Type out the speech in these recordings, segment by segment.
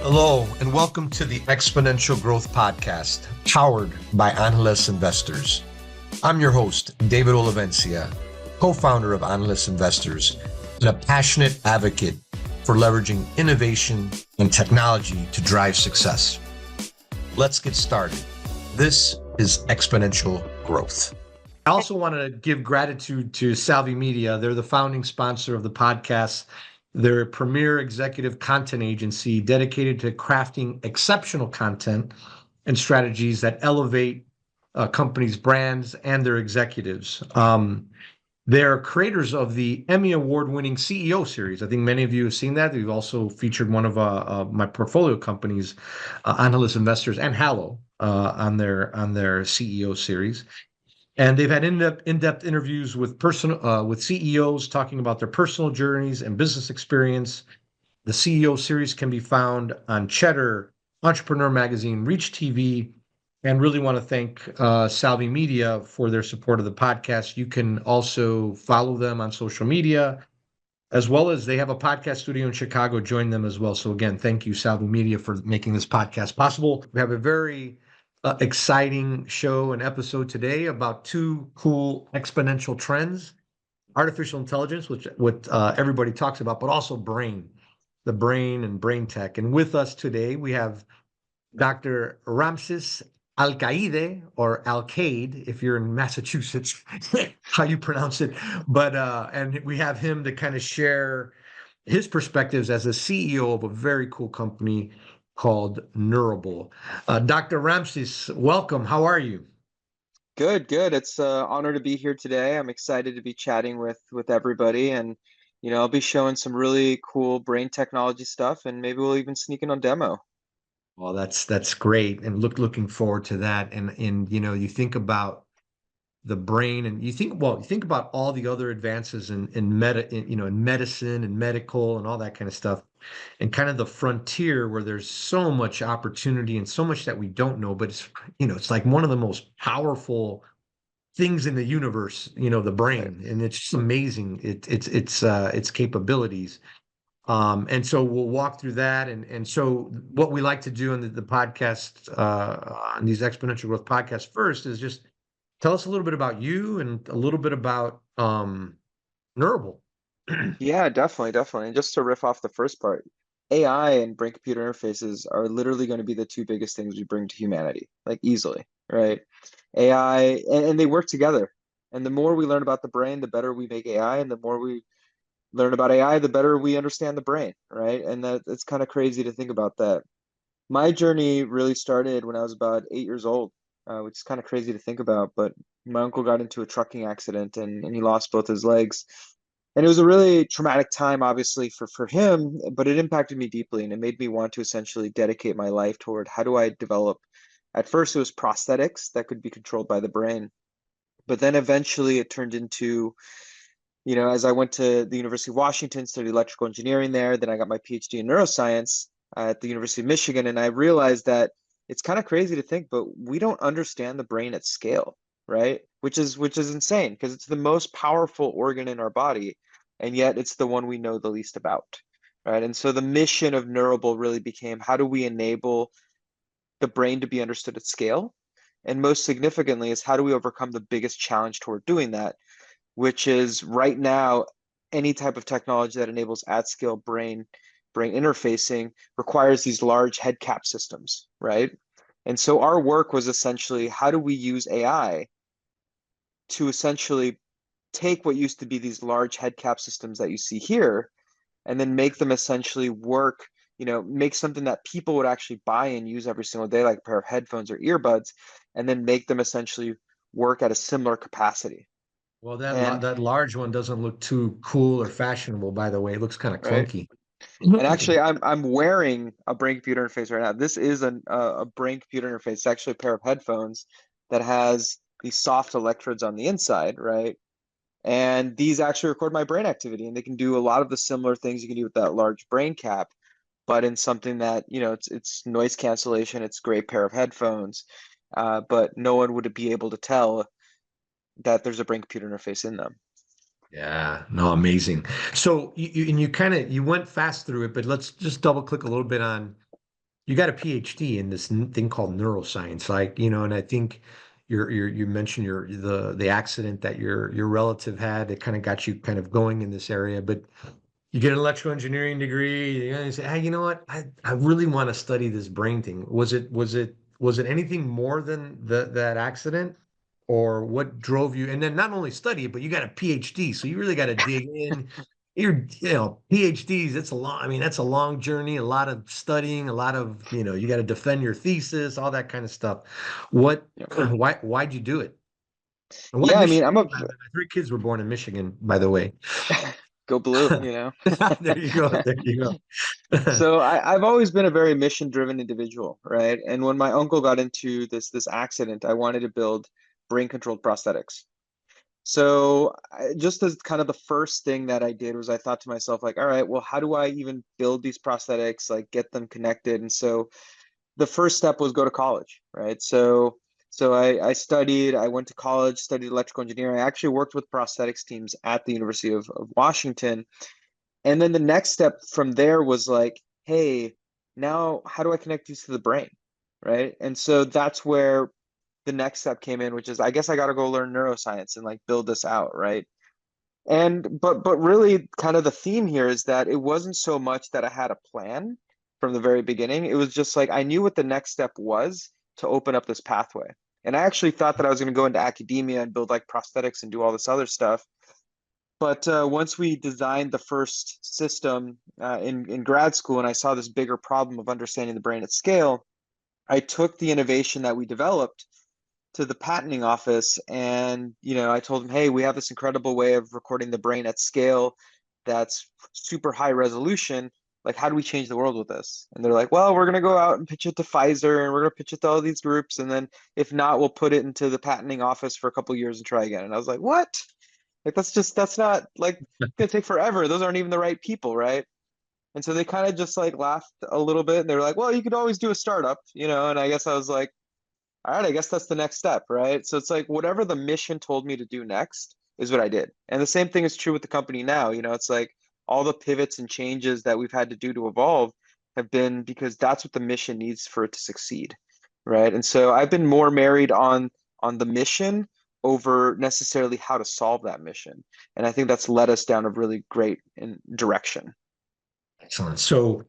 Hello, and welcome to the Exponential Growth Podcast, powered by Analyst Investors. I'm your host, David Olivencia, co-founder of Analyst Investors, and a passionate advocate for leveraging innovation and technology to drive success. Let's get started. This is Exponential Growth. I also want to give gratitude to Salvi Media. They're the founding sponsor of the podcast. They're a premier executive content agency dedicated to crafting exceptional content and strategies that elevate companies' brands and their executives. They're creators of the Emmy Award-winning CEO series. I think many of you have seen that. We've also featured one of my portfolio companies, Analyst Investors and Hallow, on their CEO series. And they've had in-depth interviews with CEOs talking about their personal journeys and business experience. The CEO series can be found on Cheddar, Entrepreneur Magazine, Reach TV, and really want to thank Salvi Media for their support of the podcast. You can also follow them on social media, as well as they have a podcast studio in Chicago. Join them as well. So again, thank you, Salvi Media, for making this podcast possible. We have a very exciting show and episode today about two cool exponential trends: artificial intelligence, which what everybody talks about, but also the brain and brain tech. And with us today, we have Dr. Ramses Alcaide, or Alcaide, if you're in Massachusetts, how you pronounce it. But and we have him to kind of share his perspectives as a CEO of a very cool company called Neurable. Dr. Ramses, welcome. How are you? Good. It's an honor to be here today. I'm excited to be chatting with everybody, and I'll be showing some really cool brain technology stuff, and maybe we'll even sneak in on demo. Well, that's great, and looking forward to that. And you think about the brain, and you think about all the other advances in medicine and medical and all that kind of stuff, and kind of the frontier where there's so much opportunity and so much that we don't know, but it's like one of the most powerful things in the universe, the brain, and it's just amazing its capabilities. And so we'll walk through that. And so what we like to do in the podcast, on these Exponential Growth podcasts, first is just tell us a little bit about you and a little bit about Neurable. Yeah, definitely. And just to riff off the first part, AI and brain-computer interfaces are literally going to be the two biggest things we bring to humanity, like easily, right? AI, and they work together. And the more we learn about the brain, the better we make AI, and the more we learn about AI, the better we understand the brain, right? And that it's kind of crazy to think about that. My journey really started when I was about 8 years old, which is kind of crazy to think about. But my uncle got into a trucking accident and he lost both his legs. And it was a really traumatic time, obviously, for him, but it impacted me deeply, and it made me want to essentially dedicate my life toward how do I develop. At first, it was prosthetics that could be controlled by the brain. But then eventually it turned into, as I went to the University of Washington, studied electrical engineering there, then I got my PhD in neuroscience at the University of Michigan, and I realized that it's kind of crazy to think, but we don't understand the brain at scale, right? Which is insane because it's the most powerful organ in our body, and yet it's the one we know the least about, right? And so the mission of Neurable really became, how do we enable the brain to be understood at scale? And most significantly is, how do we overcome the biggest challenge toward doing that, which is right now, any type of technology that enables at scale brain interfacing requires these large head cap systems, right? And so our work was essentially, how do we use AI to essentially take what used to be these large head cap systems that you see here, and then make them essentially work, make something that people would actually buy and use every single day, like a pair of headphones or earbuds, and then make them essentially work at a similar capacity. Well, And that large one doesn't look too cool or fashionable, by the way. It looks kind of right. clunky. And actually, I'm wearing a brain computer interface right now. This is a brain computer interface. It's actually a pair of headphones that has these soft electrodes on the inside, right? And these actually record my brain activity, and they can do a lot of the similar things you can do with that large brain cap, but in something that, it's noise cancellation. It's a great pair of headphones, but no one would be able to tell that there's a brain computer interface in them. Yeah, no, amazing. So you went fast through it, but let's just double click a little bit on you got a PhD in this thing called neuroscience, like, and I think you mentioned the accident that your relative had that kind of got you kind of going in this area, but you get an electrical engineering degree, you say, hey, you know what? I really want to study this brain thing. Was it anything more than that accident? Or what drove you? And then not only study it, but you got a PhD, so you really got to dig in. PhDs, that's a long journey, a lot of studying, a lot of, you got to defend your thesis, all that kind of stuff. What, Yeah. why'd you do it? And why Yeah, I mean, Michigan? My three kids were born in Michigan, by the way. go blue, you know. There you go. There you go. So I've always been a very mission-driven individual, right? And when my uncle got into this accident, I wanted to build brain-controlled prosthetics. So just as kind of the first thing that I did was I thought to myself, like, all right, well, how do I even build these prosthetics, like get them connected? And so the first step was go to college, right? So I studied, I went to college, studied electrical engineering. I actually worked with prosthetics teams at the University of Washington. And then the next step from there was like, hey, now how do I connect these to the brain? Right. And so that's where the next step came in, which is I guess I got to go learn neuroscience and like build this out. Right. And but really kind of the theme here is that it wasn't so much that I had a plan from the very beginning. It was just like I knew what the next step was to open up this pathway. And I actually thought that I was going to go into academia and build like prosthetics and do all this other stuff. But once we designed the first system in grad school, and I saw this bigger problem of understanding the brain at scale, I took the innovation that we developed to the patenting office, and I told them, hey, we have this incredible way of recording the brain at scale that's super high resolution. Like, how do we change the world with this? And they're like, well, we're going to go out and pitch it to Pfizer, and we're going to pitch it to all these groups, and then if not, we'll put it into the patenting office for a couple of years and try again. And I was like, what? Like that's not like it's gonna take forever. Those aren't even the right people, right? And so they kind of just like laughed a little bit and they were like, well, you could always do a startup, and I guess I was like, all right, I guess that's the next step, right? So it's like whatever the mission told me to do next is what I did. And the same thing is true with the company now. It's like all the pivots and changes that we've had to do to evolve have been because that's what the mission needs for it to succeed, right? And so I've been more married on the mission over necessarily how to solve that mission. And I think that's led us down a really great direction. Excellent. So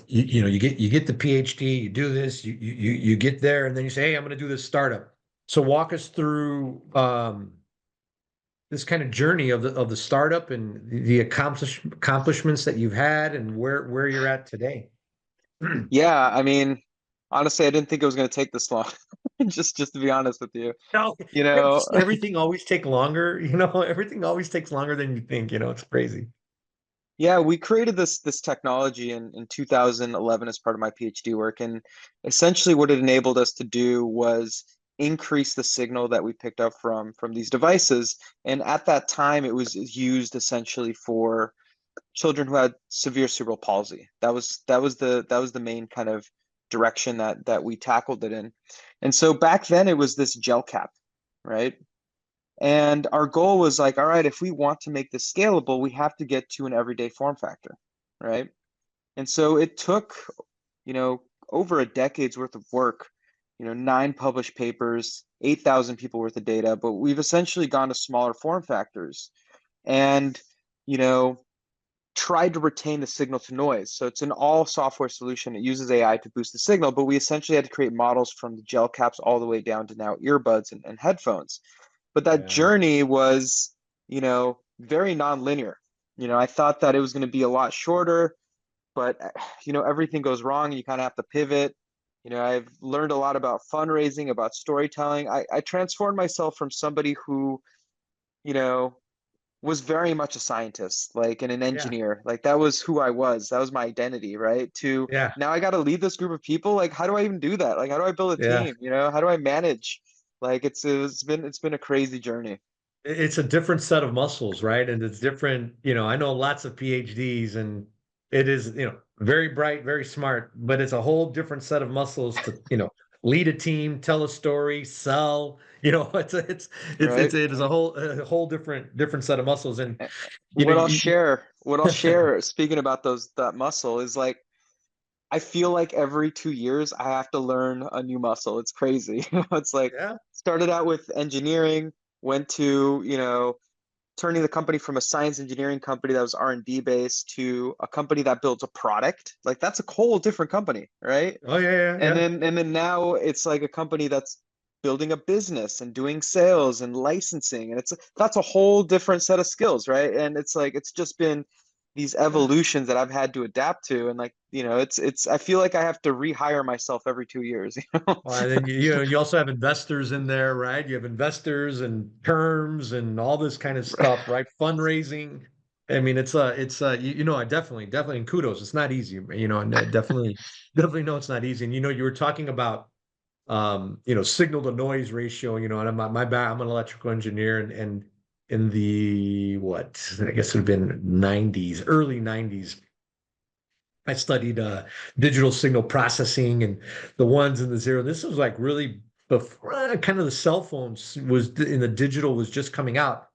you get the PhD, you do this, you get there, and then you say, hey, I'm going to do this startup. So walk us through this kind of journey of the startup and the accomplishments that you've had and where you're at today. Yeah, I mean, honestly, I didn't think it was going to take this long. Just to be honest with you. No, You know, everything always take longer. Everything always takes longer than you think. It's crazy. yeah, we created this technology in 2011 as part of my PhD work, and essentially what it enabled us to do was increase the signal that we picked up from these devices. And at that time, it was used essentially for children who had severe cerebral palsy. That was the main kind of direction that we tackled it in. And so back then, it was this gel cap, right? And our goal was like, all right, if we want to make this scalable, we have to get to an everyday form factor, right? And so it took, you know, over a decade's worth of work, 9 published papers, 8,000 people worth of data, but we've essentially gone to smaller form factors and, you know, tried to retain the signal to noise. So it's an all software solution. It uses AI to boost the signal, but we essentially had to create models from the gel caps all the way down to now earbuds and headphones. But that Yeah. journey was, very nonlinear. I thought that it was going to be a lot shorter, but everything goes wrong. You kind of have to pivot. I've learned a lot about fundraising, about storytelling. I transformed myself from somebody who, you know, was very much a scientist, like and an Yeah. engineer. Like that was who I was. That was my identity, right? To Yeah. now I got to lead this group of people. Like, how do I even do that? Like, how do I build a Yeah. team? How do I manage? Like, it's been a crazy journey. It's a different set of muscles, right? And it's different, I know lots of PhDs and it is, very bright, very smart, but it's a whole different set of muscles to, lead a team, tell a story, sell, Right. it is a whole different set of muscles. And, Eh, you know, What I'll you, share, what I'll share, speaking about that muscle is like I feel like every 2 years I have to learn a new muscle. It's crazy. It's like Yeah. started out with engineering, went to, turning the company from a science engineering company that was R&D based to a company that builds a product. Like that's a whole different company, right? Oh yeah, yeah, And yeah. then now it's like a company that's building a business and doing sales and licensing, and that's a whole different set of skills, right? And it's like it's just been these Yeah. evolutions that I've had to adapt to, and like it's I feel like I have to rehire myself every 2 years, you know? Well, and then you also have investors in there, right? You have investors and terms and all this kind of stuff, right? Fundraising. I mean, I definitely, and kudos. It's not easy, and definitely know it's not easy. And you were talking about signal to noise ratio, and I'm an electrical engineer, and in the what I guess it would have been 90s, early 90s, I studied digital signal processing and the ones and the zero. This was like really before kind of the cell phones was in the digital was just coming out.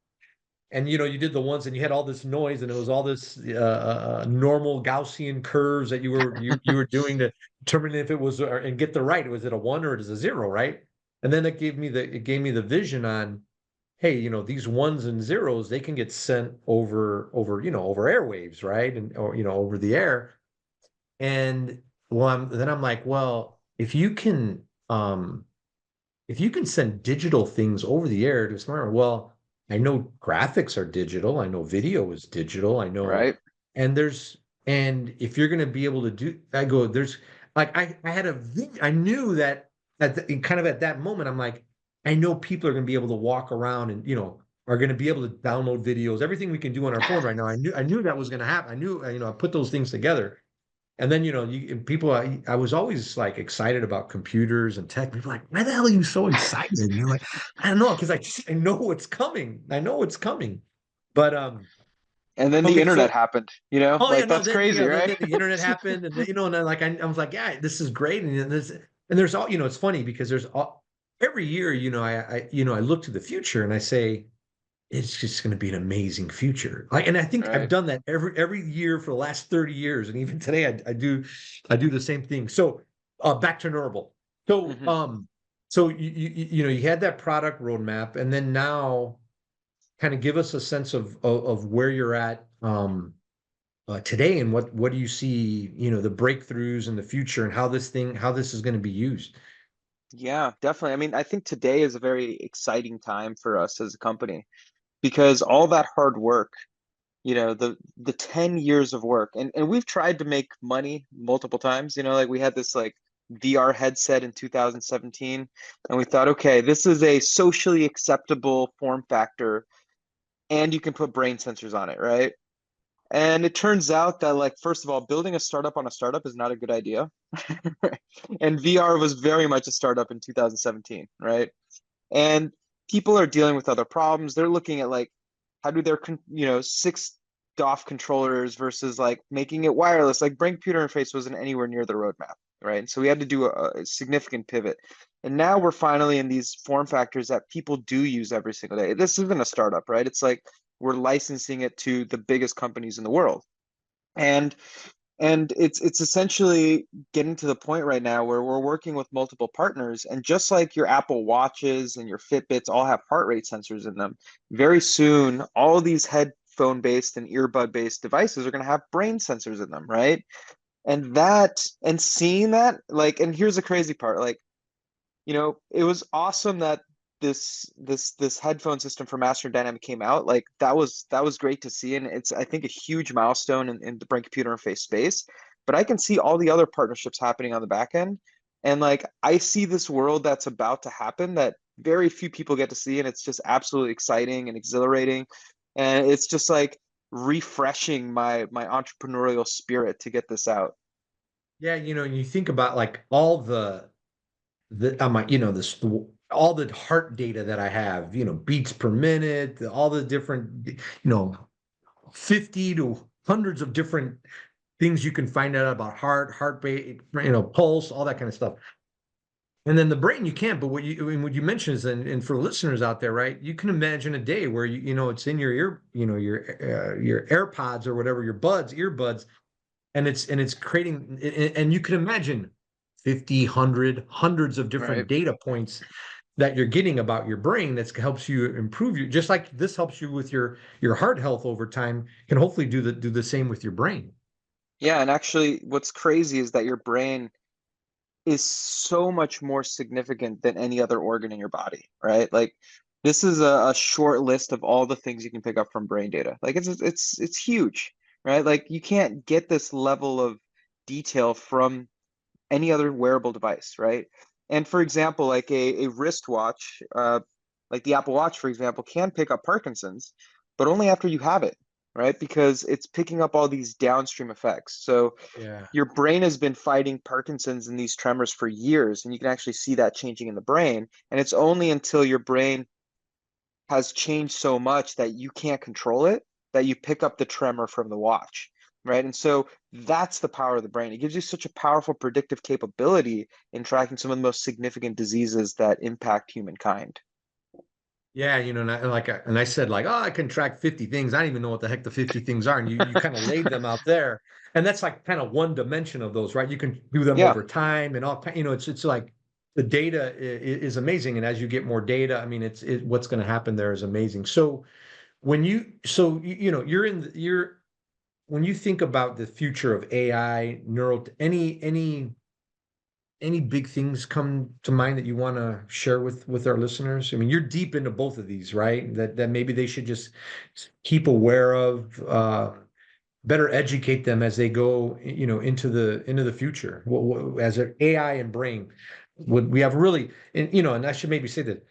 And you did the ones and you had all this noise and it was all this normal Gaussian curves that you were doing to determine if it was and get the right. Was it a one or is it a zero, right? And then it gave me the vision on, hey, these ones and zeros, they can get sent over airwaves, right? And or over the air. And then I'm like, well, if you can send digital things over the air to a smartphone, well, I know graphics are digital, I know video is digital, I know, Right. and if you're going to be able to do, I go, there's like I had I knew that kind of at that moment, I'm like, I know people are going to be able to walk around and are going to be able to download videos, everything we can do on our phone right now. I knew that was going to happen. I knew, I put those things together. And then, people, I was always like excited about computers and tech. People are like, why the hell are you so excited? And you're like, I don't know, because I know what's coming. I know it's coming. But And then the okay, internet so happened, oh yeah, like no, that's then crazy, then, right? then the internet happened, and and then like I was like, yeah, this is great, and there's all it's funny because there's all every year, I look to the future and I say it's just going to be an amazing future. Like, and I think I've Right. done that every year for the last 30 years, and even today I do the same thing. So, back to Neurable. So, Hmm. you had that product roadmap, and then now, kind of give us a sense of where you're at today, and what do you see, the breakthroughs in the future, and how this is going to be used. Yeah, definitely. I mean, I think today is a very exciting time for us as a company because all that hard work, the 10 years of work, and we've tried to make money multiple times, like we had this like VR headset in 2017, and we thought, okay, this is a socially acceptable form factor, and you can put brain sensors on it, right? And it turns out that, like, first of all, building a startup on a startup is not a good idea. And VR was very much a startup in 2017, right? And people are dealing with other problems. They're looking at like how do their six DOF controllers versus like making it wireless. Like brain computer interface wasn't anywhere near the roadmap, right? And so we had to do a significant pivot. And now we're finally in these form factors that people do use every single day. This isn't a startup, right? It's like we're licensing it to the biggest companies in the world. And it's essentially getting to the point right now where we're working with multiple partners, and just like your Apple Watches and your Fitbits all have heart rate sensors in them, very soon all of these headphone based and earbud based devices are going to have brain sensors in them, right? And seeing that, like, and here's the crazy part, like, it was awesome that this headphone system for Master and Dynamic came out. Like that was great to see, and it's I think a huge milestone in the brain computer interface space. But I can see all the other partnerships happening on the back end, and like I see this world that's about to happen that very few people get to see, and it's just absolutely exciting and exhilarating, and it's just like refreshing my entrepreneurial spirit to get this out. Yeah, you think about like all this all the heart data that I have, beats per minute, all the different, 50 to hundreds of different things you can find out about heart rate, pulse, all that kind of stuff. And then the brain you can't, but what you mentioned is, and for listeners out there, right? You can imagine a day where it's in your ear, your AirPods or whatever, your earbuds, and it's creating, and you can imagine 50, 100, hundreds of different Right. data points that you're getting about your brain that helps you improve you, just like this helps you with your heart health over time, can hopefully do the same with your brain. Yeah, and actually what's crazy is that your brain is so much more significant than any other organ in your body, right? Like this is a short list of all the things you can pick up from brain data. Like it's huge, right? Like you can't get this level of detail from any other wearable device, right? And for example, like a wristwatch, like the Apple Watch, for example, can pick up Parkinson's, but only after you have it, right? Because it's picking up all these downstream effects. So Yeah. your brain has been fighting Parkinson's and these tremors for years, and you can actually see that changing in the brain. And it's only until your brain has changed so much that you can't control it that you pick up the tremor from the watch, right? And so that's the power of the brain. It gives you such a powerful predictive capability in tracking some of the most significant diseases that impact humankind. Yeah, and I said like, oh, I can track 50 things. I don't even know what the heck the 50 things are. And you kind of laid them out there. And that's like kind of one dimension of those, right? You can do them Yeah, over time and all, it's like the data is amazing. And as you get more data, I mean, what's going to happen there is amazing. So when you think about the future of AI, any big things come to mind that you want to share with our listeners? I mean, you're deep into both of these, right? That maybe they should just keep aware of, better educate them as they go, into the future. As an AI and brain, we have really, and I should maybe say that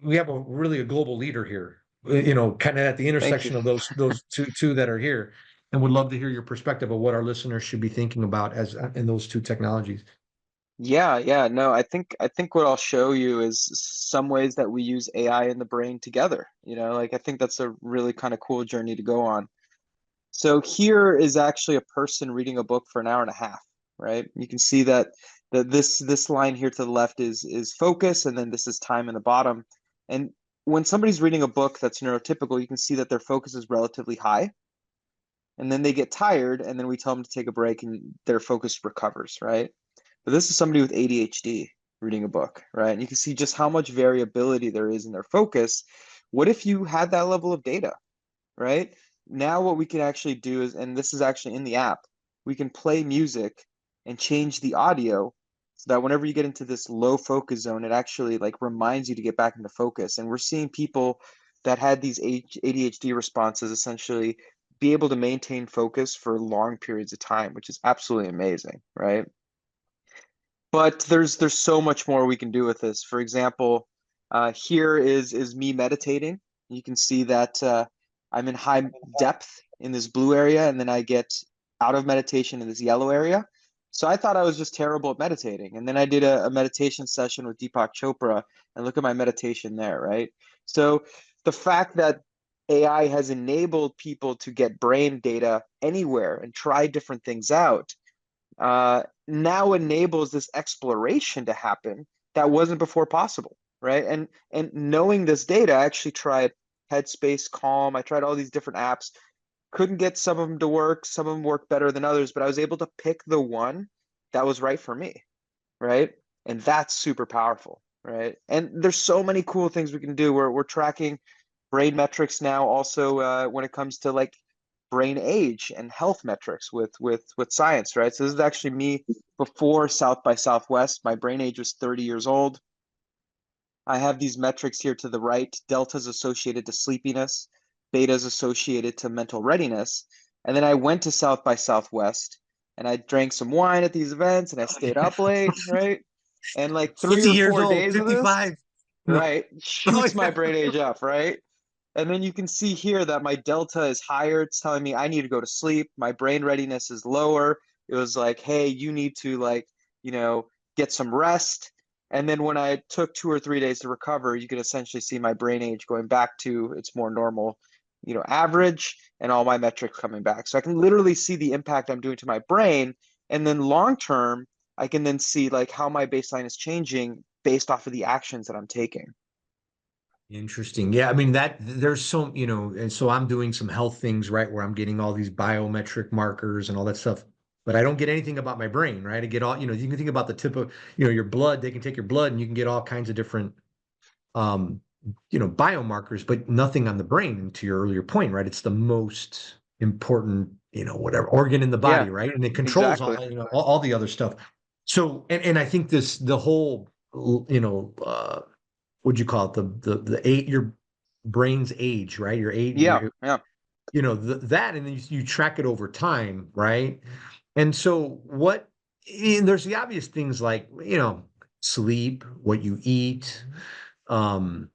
we have a global leader here, kind of at the thank you. intersection of those two that are here, and would love to hear your perspective of what our listeners should be thinking about as in those two technologies. Yeah, yeah, no, I think what I'll show you is some ways that we use AI and the brain together. Like I think that's a really kind of cool journey to go on. So here is actually a person reading a book for an hour and a half, right? You can see that this line here to the left is focus, and then this is time in the bottom. And when somebody's reading a book that's neurotypical, you can see that their focus is relatively high, and then they get tired, and then we tell them to take a break, and their focus recovers, right? But this is somebody with ADHD reading a book, right? And you can see just how much variability there is in their focus. What if you had that level of data? Right? Now what we can actually do is, and this is actually in the app, we can play music and change the audio so that whenever you get into this low focus zone, it actually like reminds you to get back into focus. And we're seeing people that had these ADHD responses essentially be able to maintain focus for long periods of time, which is absolutely amazing, right? But there's so much more we can do with this. For example, here is me meditating. You can see that I'm in high depth in this blue area, and then I get out of meditation in this yellow area. So I thought I was just terrible at meditating. And then I did a meditation session with Deepak Chopra, and look at my meditation there, right? So the fact that AI has enabled people to get brain data anywhere and try different things out now enables this exploration to happen that wasn't before possible, right? And knowing this data, I actually tried Headspace, Calm. I tried all these different apps. Couldn't get some of them to work. Some of them work better than others, but I was able to pick the one that was right for me, right? And that's super powerful, right? And there's so many cool things we can do. We're tracking brain metrics now, also when it comes to like brain age and health metrics with science, right? So this is actually me before South by Southwest. My brain age was 30 years old. I have these metrics here to the right. Delta's associated to sleepiness, beta's associated to mental readiness. And then I went to South by Southwest and I drank some wine at these events and I stayed up late, right? And like 50 years old, days of this, 55. right, Oh, shoots my yeah. brain age up, right? And then you can see here that my delta is higher. It's telling me I need to go to sleep. My brain readiness is lower. It was like, hey, you need to like, you know, get some rest. And then when I took 2 or 3 days to recover, you can essentially see my brain age going back to its more normal, average, and all my metrics coming back. So I can literally see the impact I'm doing to my brain. And then long term, I can then see like how my baseline is changing based off of the actions that I'm taking. Interesting. Yeah, I mean that there's so, and so I'm doing some health things, right, where I'm getting all these biometric markers and all that stuff. but I don't get anything about my brain, right? I get all, you can think about the tip of, your blood. They can take your blood and you can get all kinds of different, um, biomarkers, but nothing on the brain. And to your earlier point, right? It's the most important, whatever organ in the Yeah, body, right? And it controls exactly. all the other stuff. So, and I think the whole, what'd you call it? The eight, your brain's age, right? Your age, Yeah, yeah. that, and then you track it over time, right? And so and there's the obvious things like, sleep, what you eat, um,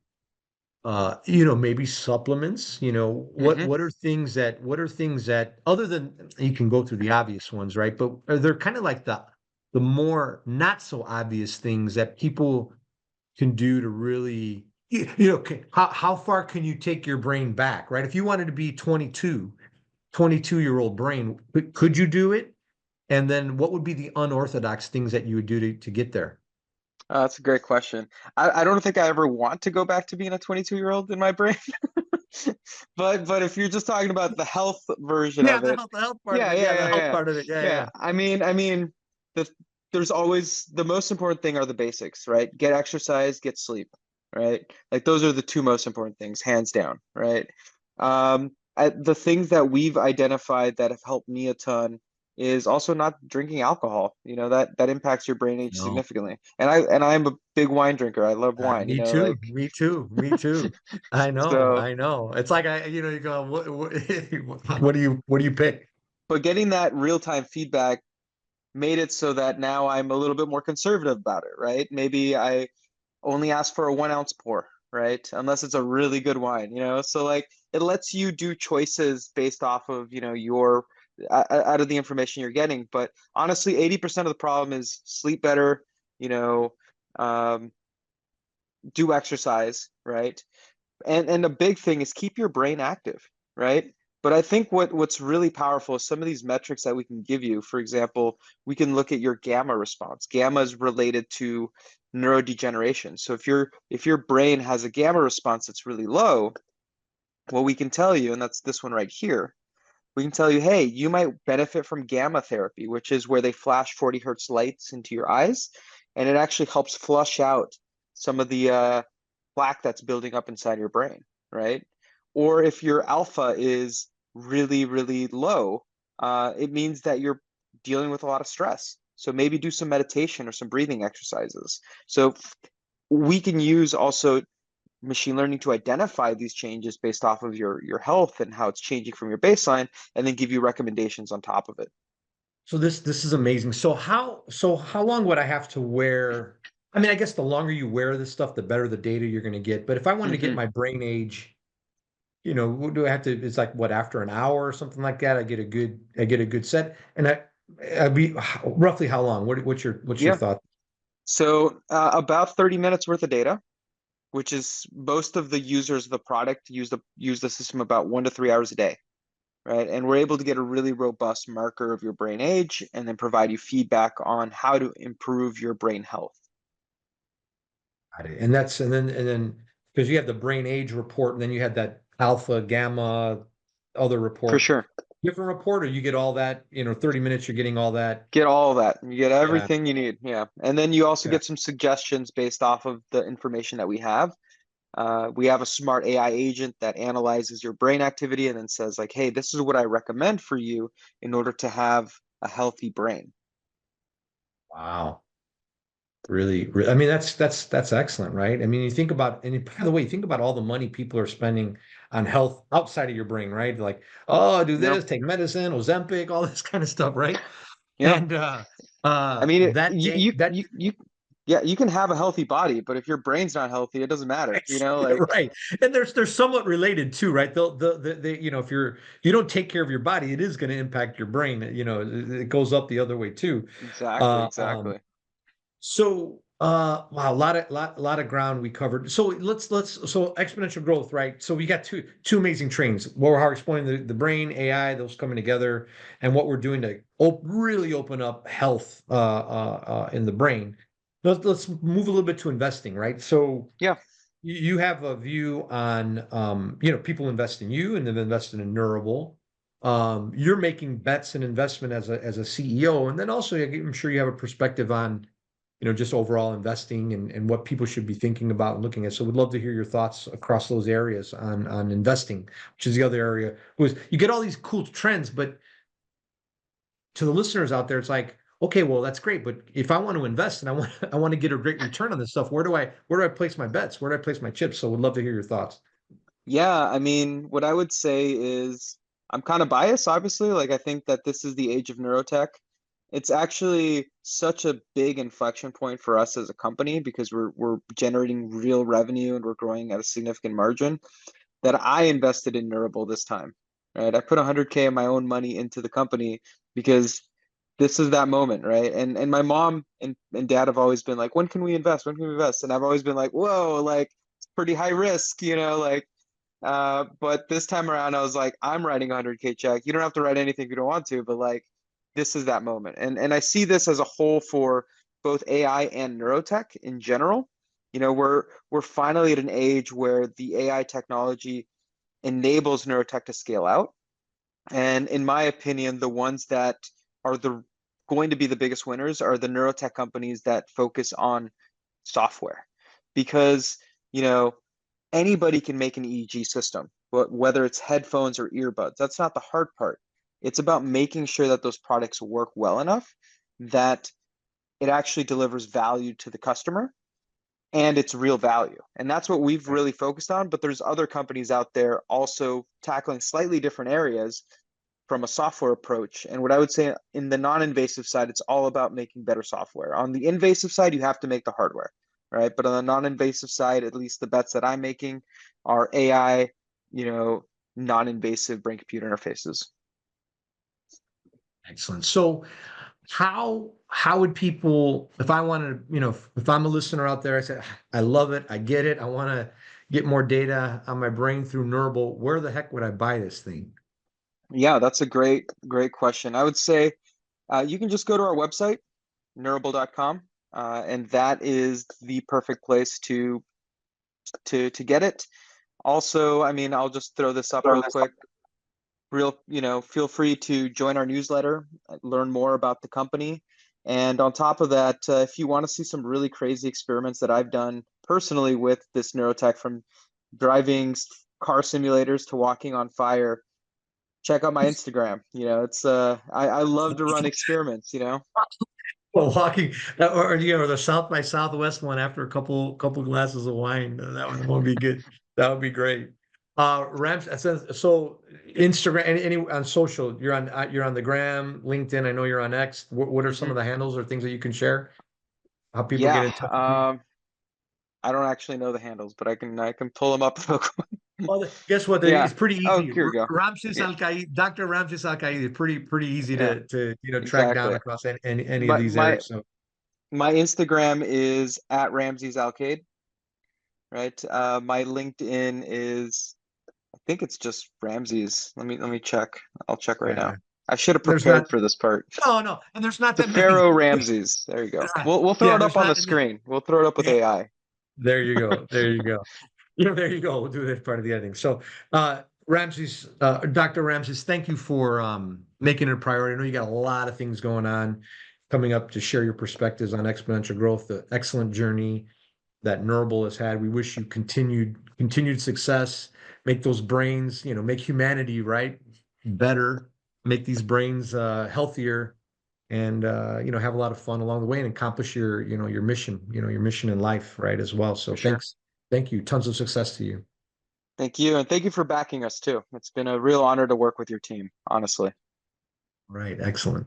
maybe supplements, what Hmm. what are things that other than you can go through the obvious ones, right? But are there kind of like the more not so obvious things that people can do to really, how far can you take your brain back, right? If you wanted to be 22-year-old brain, could you do it? And then what would be the unorthodox things that you would do to get there? That's a great question. I don't think I ever want to go back to being a 22-year-old in my brain. But if you're just talking about the health version Yeah, of it, the health part of yeah, it. Yeah, yeah, the yeah, health yeah. part of it. Yeah, yeah, Yeah. yeah. I mean, the there's always the most important thing are the basics, right? Get exercise, get sleep, right? Like those are the two most important things, hands down, right? The things that we've identified that have helped me a ton is also not drinking alcohol. That impacts your brain age No, significantly. And I'm a big wine drinker. I love wine, me too. like Me too. Me too. I know. so. I know. It's like you go, what do you pick? But getting that real-time feedback made it so that now I'm a little bit more conservative about it, right? Maybe I only ask for a 1 ounce pour, right? Unless it's a really good wine. So like it lets you do choices based off of, your out of the information you're getting. But honestly, 80% of the problem is sleep better, you know, um, do exercise, right? And a big thing is keep your brain active, right? But I think what's really powerful is some of these metrics that we can give you. For example, we can look at your gamma response. Gamma is related to neurodegeneration. So if your brain has a gamma response that's really low, what we can tell you, and that's this one right here, we can tell you, hey, you might benefit from gamma therapy, which is where they flash 40 hertz lights into your eyes, and it actually helps flush out some of the plaque that's building up inside your brain, right? Or if your alpha is really, really low, it means that you're dealing with a lot of stress. So maybe do some meditation or some breathing exercises. So we can use also machine learning to identify these changes based off of your health and how it's changing from your baseline, and then give you recommendations on top of it. So this is amazing. So how long would I have to wear? I mean, I guess the longer you wear this stuff, the better the data you're going to get. But if I wanted to get Hmm. my brain age, what do I have to? It's like what, after an hour or something like that, I get a good set, and I'd be roughly how long? What's your Yeah. thought? So about 30 minutes worth of data, which is most of the users of the product use the system about 1 to 3 hours a day, right? And we're able to get a really robust marker of your brain age and then provide you feedback on how to improve your brain health. Got it. And then because you have the brain age report, and then you had that alpha, gamma, other For report, sure. different report, or you get all that, 30 minutes, you're getting all that. Get all of that. You get Yeah. everything you need. Yeah. And then you also Yeah. get some suggestions based off of the information that we have. We have a smart AI agent that analyzes your brain activity and then says, like, hey, this is what I recommend for you in order to have a healthy brain. Wow. Really, I mean, that's excellent, right? I mean, you think about, and by the way, you think about all the money people are spending on health outside of your brain, right? Like, oh, do Yeah. this, take medicine, Ozempic, all this kind of stuff, right? Yeah. And I mean, that day, that yeah, you can have a healthy body, but if your brain's not healthy, it doesn't matter, like, right, and they're somewhat related too, right? They, if you don't take care of your body, it is going to impact your brain. It goes up the other way too. exactly, Uh, um, exactly. So, wow, a lot of ground we covered. So so exponential growth, right? So we got two amazing trains. What we're explaining the brain, AI, those coming together, and what we're doing to really open up health in the brain. Let's move a little bit to investing, right? So Yeah. you have a view on, people invest in you and they've invested in Neurable. you're making bets and investment as a CEO, and then also I'm sure you have a perspective on, just overall investing and what people should be thinking about and looking at. So we'd love to hear your thoughts across those areas on investing, which is the other area. Was you get all these cool trends, but to the listeners out there, it's like, okay, well, that's great, but if I want to invest and I want to get a great return on this stuff, where do I place my bets? Where do I place my chips? So we'd love to hear your thoughts. Yeah, I mean, what I would say is I'm kind of biased, obviously. Like, I think that this is the age of neurotech. It's actually such a big inflection point for us as a company because we're generating real revenue and we're growing at a significant margin that I invested in Neurable this time. Right? I put 100K of my own money into the company because this is that moment, right? And my mom and dad have always been like, when can we invest? When can we invest? And I've always been like, whoa, like it's pretty high risk, like but this time around, I was like, I'm writing a 100K check. You don't have to write anything if you don't want to, but like, this is that moment. And I see this as a whole for both AI and neurotech in general. We're finally at an age where the AI technology enables neurotech to scale out. And in my opinion, the ones that are the going to be the biggest winners are the neurotech companies that focus on software, because you know anybody can make an EEG system, but whether it's headphones or earbuds, that's not the hard part. It's about making sure that those products work well enough that it actually delivers value to the customer and it's real value. And that's what we've really focused on. But there's other companies out there also tackling slightly different areas from a software approach. And what I would say in the non-invasive side, it's all about making better software. On the invasive side, you have to make the hardware, right? But on the non-invasive side, at least the bets that I'm making are AI, non-invasive brain-computer interfaces. Excellent. So how would people, if I wanted to, if I'm a listener out there, I said, I love it, I get it, I want to get more data on my brain through Neurable, where the heck would I buy this thing? Yeah, that's a great, great question. I would say you can just go to our website, neurable.com, and that is the perfect place to get it. Also, I mean, I'll just throw this up real quick. Feel free to join our newsletter, learn more about the company. And on top of that, if you want to see some really crazy experiments that I've done personally with this neurotech, from driving car simulators to walking on fire, check out my Instagram. It's I love to run experiments. Well, walking, or the South by Southwest one after a couple glasses of wine, that one would be good. That would be great. Rams, so Instagram, any on social, you're on the gram, LinkedIn. I know you're on X. What are some Hmm. of the handles or things that you can share? How people get Yeah. in touch with you? I don't actually know the handles, but I can pull them up real quick. Well, guess what? Yeah. It's pretty Oh, easy. here we go. Ramses Yeah. Alcaide, Dr. Ramses Alcaide is pretty easy Yeah. to track down Exactly. across any of My these my areas. So my Instagram is at Ramses Alcaide, right? My LinkedIn is, I think it's just Ramses. Let me check. I'll check right yeah, now. I should have there's not. prepared for this part. No, and there's not The that many. Pharaoh Ramses. There you go. We'll throw Yeah, it up there's on the not. screen. We'll throw it up with Yeah, AI. there you go. There you go. There you go. We'll do that part of the editing. So, Ramses, Dr. Ramses, thank you for making it a priority. I know you got a lot of things going on coming up to share your perspectives on exponential growth, the excellent journey that Neurable has had. We wish you continued success. Make those brains, make humanity right better. Make these brains healthier, and have a lot of fun along the way and accomplish your mission, your mission in life, right, as well. So For sure. thank you. Tons of success to you. Thank you. And thank you for backing us too. It's been a real honor to work with your team, honestly. Right, excellent.